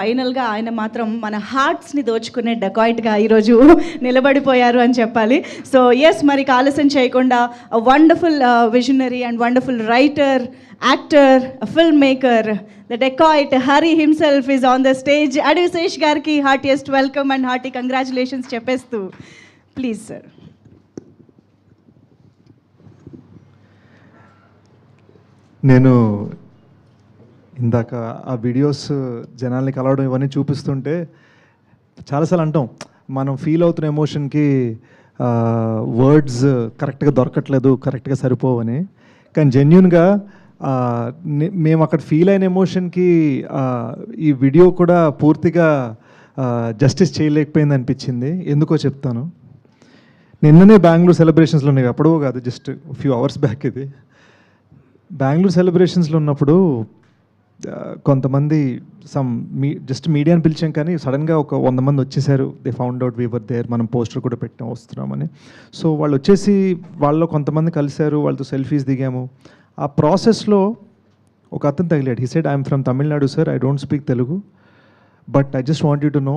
ఫైనల్గా ఆయన మాత్రం మన హార్ట్స్ని దోచుకునే డెకాయిట్గా ఈరోజు నిలబడిపోయారు అని చెప్పాలి. సో ఎస్, మరి ఆలస్యం చేయకుండా wonderful visionary and wonderful writer, actor, film maker, the dacoit Hari himself is on the stage. Adivi Sesh గారికి heartiest welcome and hearty congratulations చెప్పేస్తూ ప్లీజ్ సార్. నేను ఇందాక ఆ వీడియోస్ జనాల్ని కలవడం ఇవన్నీ చూపిస్తుంటే చాలాసార్లు అంటాం, మనం ఫీల్ అవుతున్న ఎమోషన్కి వర్డ్స్ కరెక్ట్గా దొరకట్లేదు, కరెక్ట్గా సరిపోవని. కానీ జెన్యున్గా మేము అక్కడ ఫీల్ అయిన ఎమోషన్కి ఈ వీడియో కూడా పూర్తిగా జస్టిస్ చేయలేకపోయింది అనిపించింది. ఎందుకో చెప్తాను. నిన్ననే బెంగళూరు సెలబ్రేషన్స్లో ఉన్నాయి, ఎప్పుడో కాదు, జస్ట్ ఫ్యూ అవర్స్ బ్యాక్. ఇది బెంగళూరు సెలబ్రేషన్స్లో ఉన్నప్పుడు కొంతమంది జస్ట్ మీడియాని పిలిచాం, కానీ సడన్గా ఒక 100 మంది వచ్చేసారు. They found out wherever there, మనం పోస్టర్ కూడా పెట్టాం వస్తున్నామని. సో వాళ్ళు వచ్చేసి వాళ్ళలో కొంతమంది కలిశారు, వాళ్ళతో సెల్ఫీస్ దిగాము. ఆ ప్రాసెస్లో ఒక అతను తగిలాడు. He said, I'm from Tamil Nadu sir, I don't speak Telugu, but I just want you to no,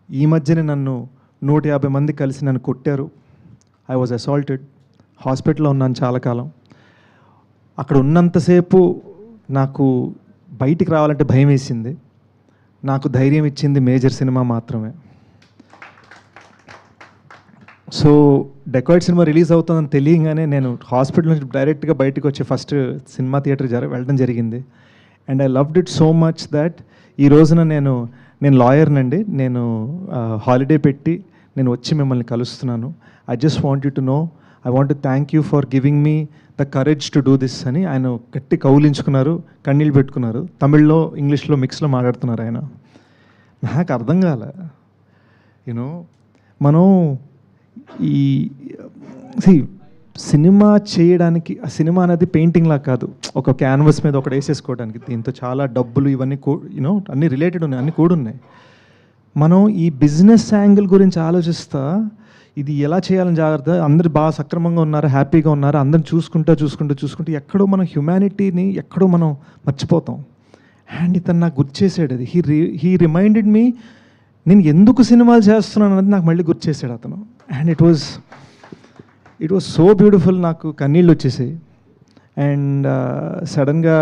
ఈ మధ్యనే నన్ను 150 మంది కలిసి నన్ను కొట్టారు. ఐ వాజ్ అసాల్టెడ్, హాస్పిటల్లో ఉన్నాను చాలా కాలం. అక్కడ ఉన్నంతసేపు నాకు బయటికి రావాలంటే భయం వేసింది. నాకు ధైర్యం ఇచ్చింది మేజర్ సినిమా మాత్రమే. సో డెకాయిట్ సినిమా రిలీజ్ అవుతుందని తెలియగానే నేను హాస్పిటల్ నుంచి డైరెక్ట్గా బయటకు వచ్చి ఫస్ట్ సినిమా థియేటర్ వెళ్ళడం జరిగింది. And I loved it so much that ఈ రోజున నేను లాయర్నండి, నేను హాలిడే పెట్టి నేను వచ్చి మిమ్మల్ని కలుస్తున్నాను. I just want you to know, I want to thank you for giving me the courage to do this అని ఆయన గట్టి కౌలించుకున్నారు, కన్నీళ్ళు పెట్టుకున్నారు. తమిళ్లో ఇంగ్లీష్లో మిక్స్లో మాట్లాడుతున్నారు ఆయన. నాకు అర్థం కాలే. యూనో, మనం ఈ సినిమా చేయడానికి, ఆ సినిమా అనేది పెయింటింగ్లా కాదు, ఒక క్యాన్వస్ మీద ఒకటి వేసేసుకోవడానికి. దీంతో చాలా డబ్బులు ఇవన్నీ యూనో అన్నీ రిలేటెడ్ ఉన్నాయి, అన్నీ కూడున్నాయి. మనం ఈ బిజినెస్ యాంగిల్ గురించి ఆలోచిస్తా ఇది ఎలా చేయాలని జాగ్రత్త, అందరు బాగా సక్రమంగా ఉన్నారు, హ్యాపీగా ఉన్నారు, అందరిని చూసుకుంటూ ఎక్కడో మనం హ్యుమానిటీని ఎక్కడో మనం మర్చిపోతాం. అండ్ ఇతను నాకు గుర్తు చేసాడు అది. హీ రిమైండెడ్ మీ, నేను ఎందుకు సినిమాలు చేస్తున్నాను అనేది నాకు మళ్ళీ గుర్తు చేశాడు అతను. And it was so beautiful. నాకు కన్నీళ్ళు వచ్చేసాయి. అండ్ సడన్గా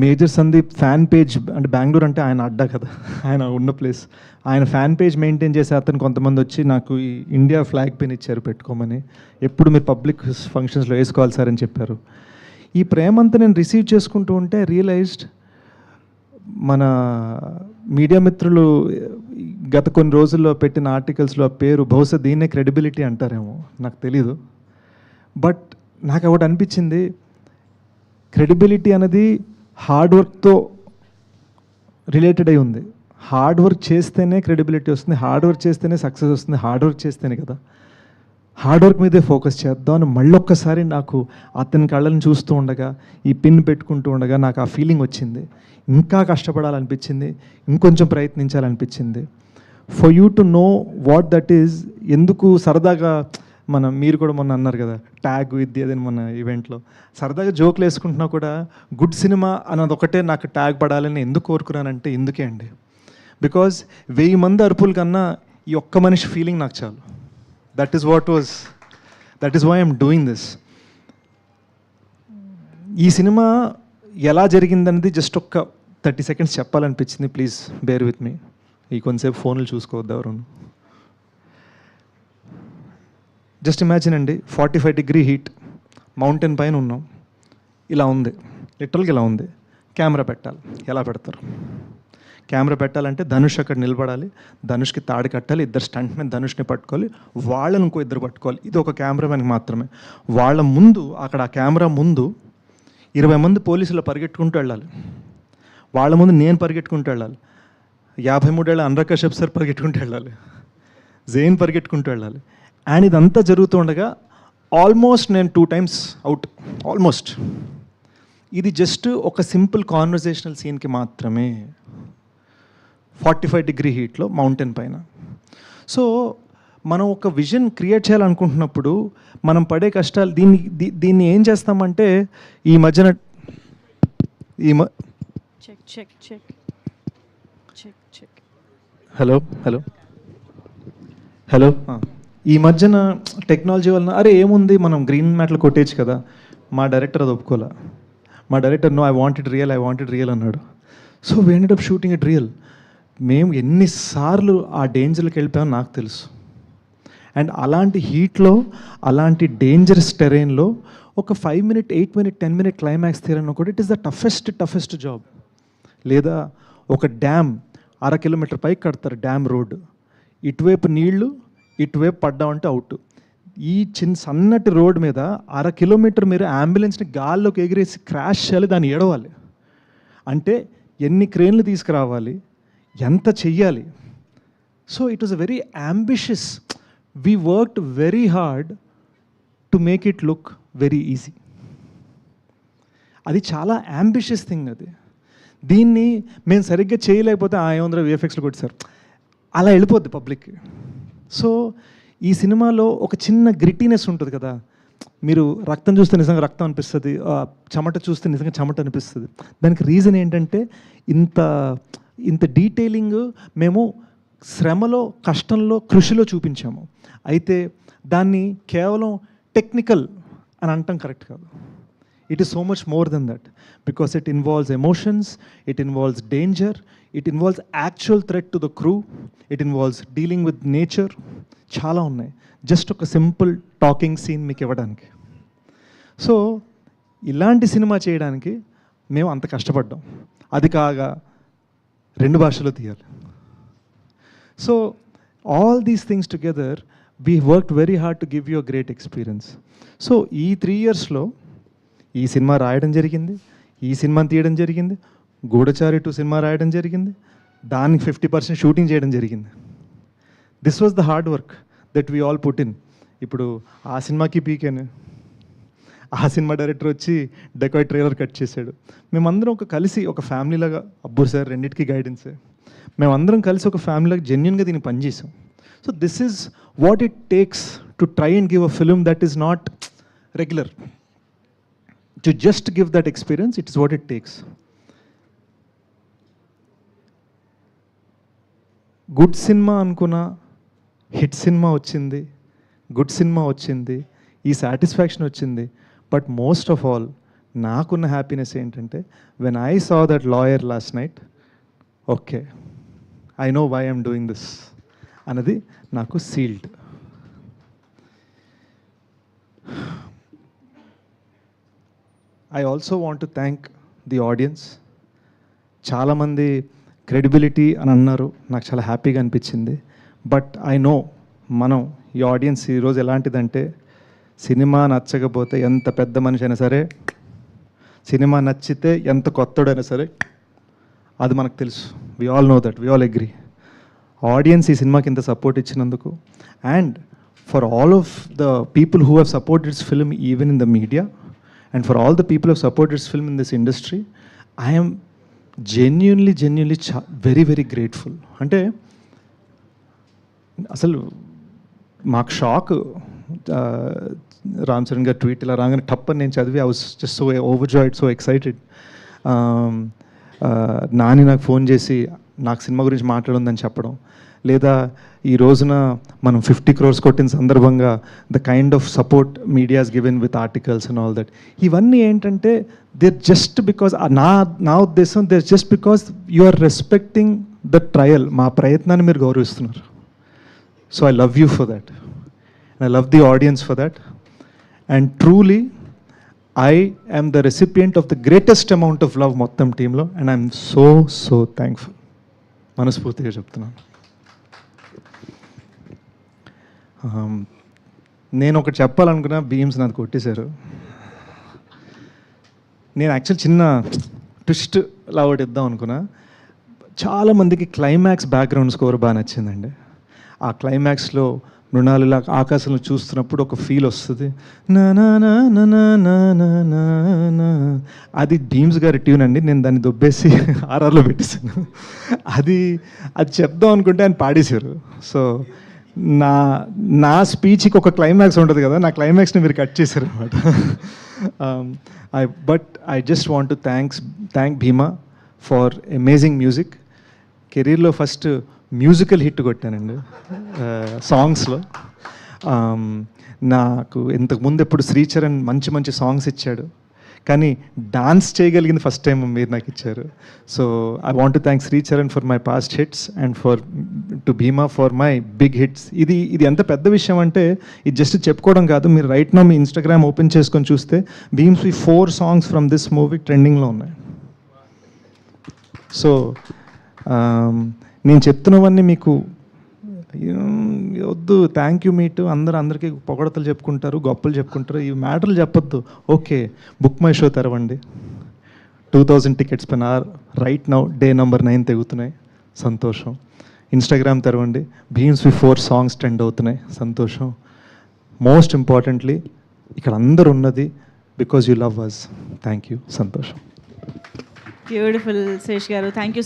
మేజర్ సందీప్ ఫ్యాన్ పేజ్, అంటే బెంగళూరు అంటే ఆయన అడ్డా కదా, ఆయన ఉన్న ప్లేస్, ఆయన ఫ్యాన్ పేజ్ మెయింటైన్ చేసే అతను కొంతమంది వచ్చి నాకు ఈ ఇండియా ఫ్లాగ్ పెన్ ఇచ్చారు పెట్టుకోమని. ఎప్పుడు మీరు పబ్లిక్ ఫంక్షన్స్లో వేసుకోవాలి సార్ అని చెప్పారు. ఈ ప్రేమంతా నేను రిసీవ్ చేసుకుంటూ ఉంటే రియలైజ్డ్, మన మీడియా మిత్రులు గత కొన్ని రోజుల్లో పెట్టిన ఆర్టికల్స్లో పేరు బహుశా దీన్నే క్రెడిబిలిటీ అంటారేమో, నాకు తెలీదు. బట్ నాకు ఒకటి అనిపించింది, క్రెడిబిలిటీ అనేది హార్డ్ వర్క్తో రిలేటెడ్ అయి ఉంది. హార్డ్ వర్క్ చేస్తేనే క్రెడిబిలిటీ వస్తుంది, హార్డ్ వర్క్ చేస్తేనే సక్సెస్ వస్తుంది, హార్డ్ వర్క్ చేస్తేనే కదా. హార్డ్ వర్క్ మీదే ఫోకస్ చేద్దాం అని మళ్ళొక్కసారి నాకు అతని కళ్ళని చూస్తూ ఉండగా, ఈ పిన్ పెట్టుకుంటూ ఉండగా నాకు ఆ ఫీలింగ్ వచ్చింది. ఇంకా కష్టపడాలనిపించింది, ఇంకొంచెం ప్రయత్నించాలనిపించింది. For you to know what that is. ఎందుకు సరదాగా మీరు కూడా మొన్న అన్నారు కదా ట్యాగ్ ఇది అదని మొన్న ఈవెంట్లో సరదాగా జోకులు వేసుకుంటున్నా కూడా గుడ్ సినిమా అన్నది ఒకటే నాకు ట్యాగ్ పడాలని ఎందుకు కోరుకున్నానంటే ఇందుకే అండి. బికాజ్ 1000 మంది అరుపుల కన్నా ఈ ఒక్క మనిషి ఫీలింగ్ నాకు చాలు. That is why I'm doing this. ఈ సినిమా ఎలా జరిగిందనేది జస్ట్ ఒక్క 30 seconds చెప్పాలనిపించింది. Please bear with me. ఈ కొంతసేపు ఫోన్లు చూసుకోవద్దు ఎవరు. జస్ట్ ఇమాజిన్ అండి, 45 degree హీట్, మౌంటైన్ పైన ఉన్నాం, ఇలా ఉంది, లిటరల్గా ఇలా ఉంది. కెమెరా పెట్టాలి, ఎలా పెడతారు? కెమెరా పెట్టాలంటే ధనుష్ అక్కడ నిలబడాలి, ధనుష్కి తాడు కట్టాలి, ఇద్దరు స్టంట్ మీద ధనుష్ని పట్టుకోవాలి, వాళ్ళని ఇంకో ఇద్దరు పట్టుకోవాలి. ఇది ఒక కెమెరామెన్కి మాత్రమే. వాళ్ళ ముందు, అక్కడ ఆ కెమెరా ముందు 20 మంది పోలీసులు పరిగెట్టుకుంటూ వెళ్ళాలి. వాళ్ళ ముందు నేను పరిగెట్టుకుంటూ వెళ్ళాలి, 53 ఏళ్ళ అనురాగ్ కశ్యప్ సార్ పరిగెట్టుకుంటూ వెళ్ళాలి, జైన్ పరిగెట్టుకుంటూ వెళ్ళాలి. అండ్ ఇదంతా జరుగుతూ ఉండగా ఆల్మోస్ట్ నేను 2 times అవుట్, ఆల్మోస్ట్. ఇది జస్ట్ ఒక సింపుల్ కాన్వర్జేషనల్ సీన్కి మాత్రమే, 45 degree హీట్లో మౌంటైన్ పైన. సో మనం ఒక విజన్ క్రియేట్ చేయాలనుకుంటున్నప్పుడు మనం పడే కష్టాలు, దీన్ని ఏం చేస్తామంటే ఈ మధ్యన check check check check check. Hello hello hello. ఈ మధ్యన టెక్నాలజీ వలన అరే ఏముంది మనం గ్రీన్ మ్యాట్లు కొట్టేయచ్చు కదా. మా డైరెక్టర్ అది ఒప్పుకోలే. మా director no, I wanted real అన్నాడు. So we ended up shooting it real. మేము ఎన్నిసార్లు ఆ డేంజర్కి వెళ్ళిపోయామో నాకు తెలుసు. అండ్ అలాంటి హీట్లో, అలాంటి డేంజరస్ టెరైన్లో ఒక 5 minute, 8 minute, 10 minute క్లైమాక్స్ తీరన్న కూడా it is the toughest job. లేదా ఒక డ్యామ్ 1/2 kilometer పైకి కడతారు, డ్యామ్ రోడ్. ఇటువైపు నీళ్లు, ఇటువైపు పడ్డామంటే అవుట్. ఈ సన్నటి రోడ్ మీద 1/2 kilometer మీరు అంబులెన్స్ని గాల్లోకి ఎగిరేసి క్రాష్ చేయాలి, దాన్ని ఏడవాలి అంటే ఎన్ని క్రేన్లు తీసుకురావాలి, ఎంత చెయ్యాలి. So it was a very ambitious. We worked very hard to make it look very easy. అది చాలా అంబిషియస్ థింగ్. అది దీన్ని మేము సరిగ్గా చేయలేకపోతే ఏముందరూ విఎఫ్ఎక్స్లో కొట్టారు అలా వెళ్ళిపోద్ది పబ్లిక్కి. సో ఈ సినిమాలో ఒక చిన్న గ్రిటీనెస్ ఉంటుంది కదా. మీరు రక్తం చూస్తే నిజంగా రక్తం అనిపిస్తుంది, చెమట చూస్తే నిజంగా చెమట అనిపిస్తుంది. దానికి రీజన్ ఏంటంటే ఇంత డీటెయిలింగ్ మేము శ్రమలో, కష్టంలో, కృషిలో చూపించాము. అయితే దాన్ని కేవలం టెక్నికల్ అని అంటాం కరెక్ట్ కాదు. It is so much more than that, because it involves emotions, it involves danger, it involves actual threat to the crew, it involves dealing with nature. చాలా ఉన్నాయి జస్ట్ ఒక సింపుల్ టాకింగ్ సీన్ మీకు ఇవ్వడానికి. So ఇలాంటి cinema చేయడానికి మేము అంత కష్టపడ్డాం. అది కాగా 2 భాషల్లో తీయాలి. So all these things together we worked very hard to give you a great experience. So ఈ 3 yearsలో ఈ సినిమా రాయడం జరిగింది, ఈ సినిమాని తీయడం జరిగింది, గూఢచారి 2 సినిమా రాయడం జరిగింది, దానికి 50% షూటింగ్ చేయడం జరిగింది. This was the hard work that we all put in. ఇప్పుడు ఆ సినిమాకి పీకేను, ఆ సినిమా డైరెక్టర్ వచ్చి డెకాయ్ ట్రైలర్ కట్ చేశాడు. మేమందరం కలిసి ఒక ఫ్యామిలీలాగా, అబ్బూర్ సార్ రెండింటికి గైడెన్సే, మేమందరం కలిసి ఒక ఫ్యామిలీలాగా జెన్యున్గా దీన్ని పనిచేసాం. So this is what it takes to try and give a film that is not regular. To just give that experience, it is what it takes. Good cinema అనుకున్న హిట్ సినిమా వచ్చింది, గుడ్ సినిమా వచ్చింది, ఈ satisfaction వచ్చింది. But most of all నాకున్న happiness ఏంటంటే when I saw that lawyer last night, okay I know why I'm doing this అన్నది నాకు sealed. I also want to thank the audience. చాలామంది credibility అని అన్నారు, నాకు చాలా హ్యాపీగా అనిపించింది. బట్ ఐ నో మనం ఈ ఆడియన్స్ ఈరోజు ఎలాంటిదంటే, సినిమా నచ్చకపోతే ఎంత పెద్ద మనిషి అయినా సరే, సినిమా నచ్చితే ఎంత కొత్తడైనా సరే, అది మనకు తెలుసు. We all know that, we all agree. Audience ఈ సినిమాకి ఇంత సపోర్ట్ ఇచ్చినందుకు, and for all of the people who have supported this film even in the media, and for all the people who supported this film in this industry, I am genuinely very very grateful. అంటే అసలు మాకు shock, Ram Charan గారు tweet ఇలా రాగానే టప్పని నేను చదివి, I was just so overjoyed, so excited. Nani నాకు ఫోన్ చేసి నాకు సినిమా గురించి మాట్లాడుందని చెప్పడం, లేదా ఈ రోజున మనం 50 crores కొట్టిన సందర్భంగా the kind of support media's given with articles and all that, ఇవన్నీ ఏంటంటే దేర్ జస్ట్ బికాస్ నా ఉద్దేశం, there just because you are respecting the trial, మా ప్రయత్నాన్ని మీరు గౌరవిస్తున్నారు. So I love you for that, and I love the audience for that, and truly I am the recipient of the greatest amount of love మొత్తం టీంలో, and I'm so thankful. మనస్ఫూర్తిగా చెప్తున్నాను. నేను ఒకటి చెప్పాలనుకున్నా, బీమ్స్ నాది కొట్టేశారు. నేను యాక్చువల్ చిన్న ట్విస్ట్ లా ఒకటి ఇద్దాం అనుకున్నా. చాలామందికి క్లైమాక్స్ బ్యాక్గ్రౌండ్ స్కోర్ బాగా నచ్చిందండి. ఆ క్లైమాక్స్లో మృణాలులా ఆకాశంలో చూస్తున్నప్పుడు ఒక ఫీల్ వస్తుంది, నా నా నా నా నా నా నా నా. అది భీమ్స్ గారి ట్యూన్ అండి, నేను దాన్ని దొబ్బేసి ఆర్ఆర్లో పెట్టేశాను. అది చెప్దాం అనుకుంటే ఆయన పాడేశారు. సో నా స్పీచ్కి ఒక క్లైమాక్స్ ఉంటుంది కదా, నా క్లైమాక్స్ని మీరు కట్ చేశారు అనమాట. But I just want to thank Bhima for amazing music. కెరీర్లో ఫస్ట్ మ్యూజికల్ హిట్ కొట్టానండి సాంగ్స్లో. నాకు ఇంతకుముందు ఎప్పుడు శ్రీచరణ్ మంచి మంచి సాంగ్స్ ఇచ్చాడు, కానీ డాన్స్ చేయగలిగింది ఫస్ట్ టైం మీరు నాకు ఇచ్చారు. So I want to thank Sricharan for my past hits and to Bheema for my big hits. ఇది ఎంత పెద్ద విషయం అంటే ఇది జస్ట్ చెప్పుకోవడం కాదు. మీరు రైట్ నౌ మీ ఇన్స్టాగ్రామ్ ఓపెన్ చేసుకొని చూస్తే భీమ్స్వి 4 సాంగ్స్ ఫ్రమ్ దిస్ మూవీ ట్రెండింగ్లో ఉన్నాయి. సో నేను చెప్తున్నవన్నీ మీకు వద్దు, థ్యాంక్ యూ మీట్ అందరికీ పొగడతలు చెప్పుకుంటారు, గొప్పలు చెప్పుకుంటారు, ఈ మ్యాటర్లు చెప్పొద్దు. ఓకే, బుక్ మై షో తెరవండి. 2000 టికెట్స్ పైన రైట్ నౌ డే నెంబర్ 9 తెగుతున్నాయి, సంతోషం. ఇన్స్టాగ్రామ్ తెరవండి, భీమ్స్వి 4 సాంగ్స్ ట్రెండ్ అవుతున్నాయి, సంతోషం. మోస్ట్ ఇంపార్టెంట్లీ ఇక్కడ అందరు ఉన్నది because you love us. Thank you, సంతోషం. Beautiful Sesh garu, thank you.